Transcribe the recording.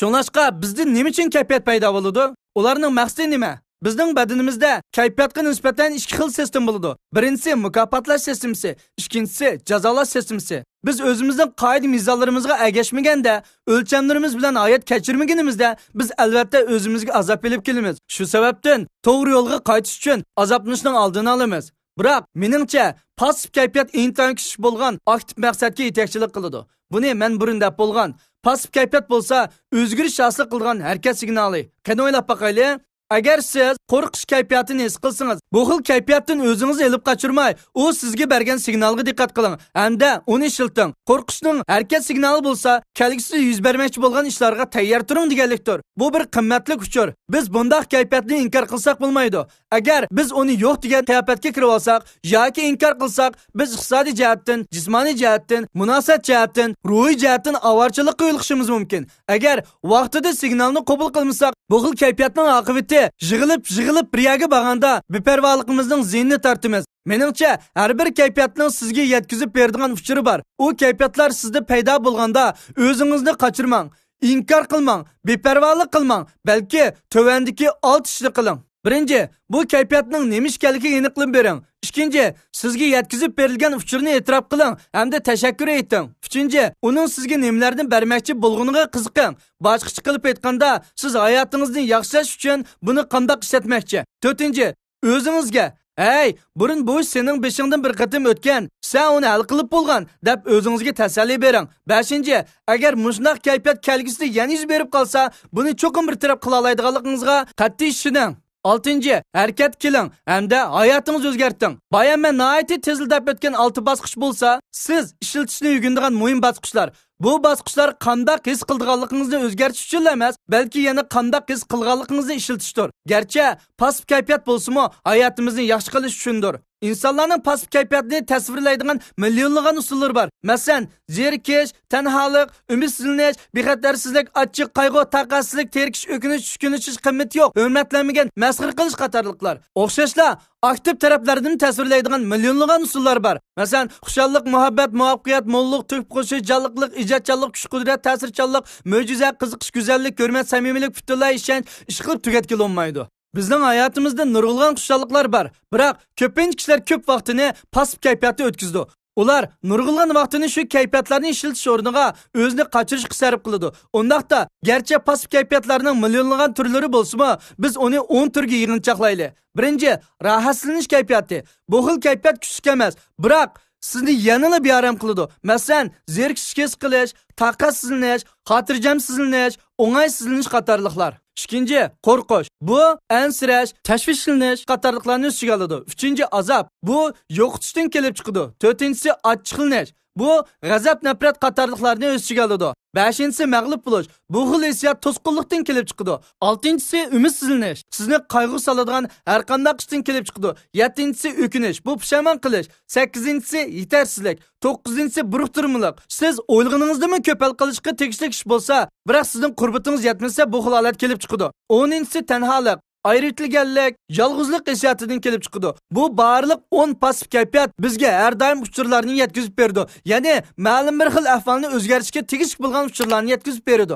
Şunlaşqa bizdə nima uchun kayfiyat paydo bo'ladi? Ularning maqsadi nima? Bizning badanimizda kayfiyatga nisbatan ikki xil sistem bo'ladi. Birinchisi mukofotlash sistemasi, ikkinchisi jazolash sistemasi. Biz o'zimizning qoida mizonlarimizga ergashmaganda, o'lchamlarimiz bilan hayot kechirmaganimizda biz albatta o'zimizga azob elib kelamiz. Shu sababdan to'g'ri yo'lga qaytish uchun azoblanishning oldini olamiz. Biroq meningcha passiv kayfiyat intayin kuchli bo'lgan aktiv maqsadga yetakchilik qiladi. Buni men burun deb bo'lgan. Passiv kayfiyat bo'lsa, o'zgarish hosil qilgan harakat signali. Qani o'ylab boqayli. Agar siz qo'rqish kayfiyatini his qilsangiz, bu xil kayfiyatdan o'zingizni elib qochirmay, u sizga bergan signalga diqqat qiling. Hamda uni ishilting. Qo'rqishning harakat signali bo'lsa, kelgusida yuz bermoqchi bo'lgan ishlarga tayyor turing deganlikdir. Bu bir qimmatli uchur. Biz bunday kayfiyatni inkor qilsak bo'lmaydi. Agar biz uni yo'q degan kayfiyatga kirib olsak yoki inkor qilsak, biz iqtisodiy jihatdan, jismoniy jihatdan, munosabat jihatdan, ruhiy jihatdan avorchilikqa yo'liqishimiz mumkin. Agar vaqtida signalni qabul qilmasak, bu xil kayfiyatning oqibati yig'ilib riyaga bag'anda beparvoligimizning zinni tartimiz. Meningcha, har bir kayfiyatning sizga yetkazib beradigan uchuri bor. U kayfiyatlar sizda paydo bo'lganda o'zingizni qochirmang, inkor qilmang, beparvolik qilmang, balki tövandagi alt ishni qiling. Birinchi, bu kayfiyatning nima ekanligiga aniqlab bering. Ikkinchi, sizga yetkazib berilgan uchurni e'tirof qiling hamda tashakkur ayting. Uchinchi, uning sizga nimalardan bermoqchi bo'lganiga qiziqing. Boshqacha qilib aytganda, siz hayotingizni yaxshilash uchun buni qanday ishlatmoqchi? To'rtinchi, o'zingizga "Hey, burun bu ish sening beshingdan bir qatim o'tgan, sen uni hal qilib bo'lgan" deb o'zingizga tasalli bering. Beshinchi, agar mushunday kayfiyat kelgusida yana yuz berib qolsa, buni cho'qim bir taraf qila oladiganligingizga qat'iy ishoning. 6. Harakat qiling hamda hayotingizni o'zgarting. Bayan men nihoyatda tezlab o'tgan 6 bosqich bo'lsa, siz ishlatishni o'rganadigan muhim bosqichlar. Bu bosqichlar qanday his qilganligingizni o'zgartirish uchun emas, balki yana qanday his qilganligingizni ishlatishdir. Garchi passiv kayfiyat bo'lsa-mu, hayotimizni yaxshi qilish uchundir. İnsanlarning passiv kayfiyatini tasvirlaydigan millionlagan usullar bor. Masalan, zerikish, tanholik, umidsizlik, bexatarlik, achchiq qayg'u, taqatsizlik, terkish, o'kinish, tushkunish, qimmat yo'q, hurmatlanmagan, masxir qilish qatorliqlar. O'xshashlar aktiv taraflardan tasvirlaydigan millionlagan usullar bor. Masalan, xushallik, muhabbat, muvaffaqiyat, mo'llik, tug'ib qo'shish, jonliqlik, ijodchanlik, kuch-qudrat, ta'sirchanlik, mo'jiza, qiziqish, go'zallik, hurmat, samimiylik, butunlay ishonch, ish qilib tugatga olmaydi. Bizning hayotimizda nurg'ulg'an xushalliqlar bor. Biroq ko'pincha kishilar ko'p vaqtini passiv kayfiyatda o'tkazdi. Ular nurg'ulg'an vaqtini shu kayfiyatlarni ishlatish o'rniga o'zini qochirishga sarf qiladi. Undaqda, garchi passiv kayfiyatlarning millionlagan turlari bo'lsa-mu, biz uni 10 turga yig'inchoqlaylik. Birinchi, rohatsizlanish kayfiyati. Bu xil kayfiyat kuchli emas, biroq sizni yanada bearam qiladi. Masalan, zerikish his qilish, taqatsizlanish, xotirjamsizlanish, o'ng'aysizlanish qatorliqlar. İkinci, qo'rqish. Bu ansirash, tashvishlanish qatorliqlarni o'z ichiga oladi. Uchinchi, azob. Bu yo'qotishdan kelib chiqadi. To'rtinchisi, achchiqlanish. Bu g'azab, nafrat qatorliqlarni o'z ichiga oladi. Beshinchisi, mag'lub bo'lish. Bu xil hissiyot to'sqinlikdan kelib chiqadi. Oltinchisi, umidsizlanish. Sizni qayg'u soladigan har qanday ishdan kelib chiqadi. Yettinchisi, o'kinish. Bu pushaymon qilish. Sakkizinchisi, yetersizlik. To'qqizinchisi, buruqtirmoqlik. Siz o'ylaganingizdan ko'p hal qilishga tegishli ish bo'lsa, biroq sizning qurbatingiz yetmasa, bu xil holat kelib chiqadi. 10-inchisi, tanholik. Ayrıtılganlik, yolg'izlik hissiyatidan kelib chiqadi. Bu barliq 10 passiv kayfiyat bizga har doim uchurlarni yetkazib berdi. Ya'ni ma'lum bir xil ahvolni o'zgarishga tegishli bo'lgan uchurlarni yetkazib berdi.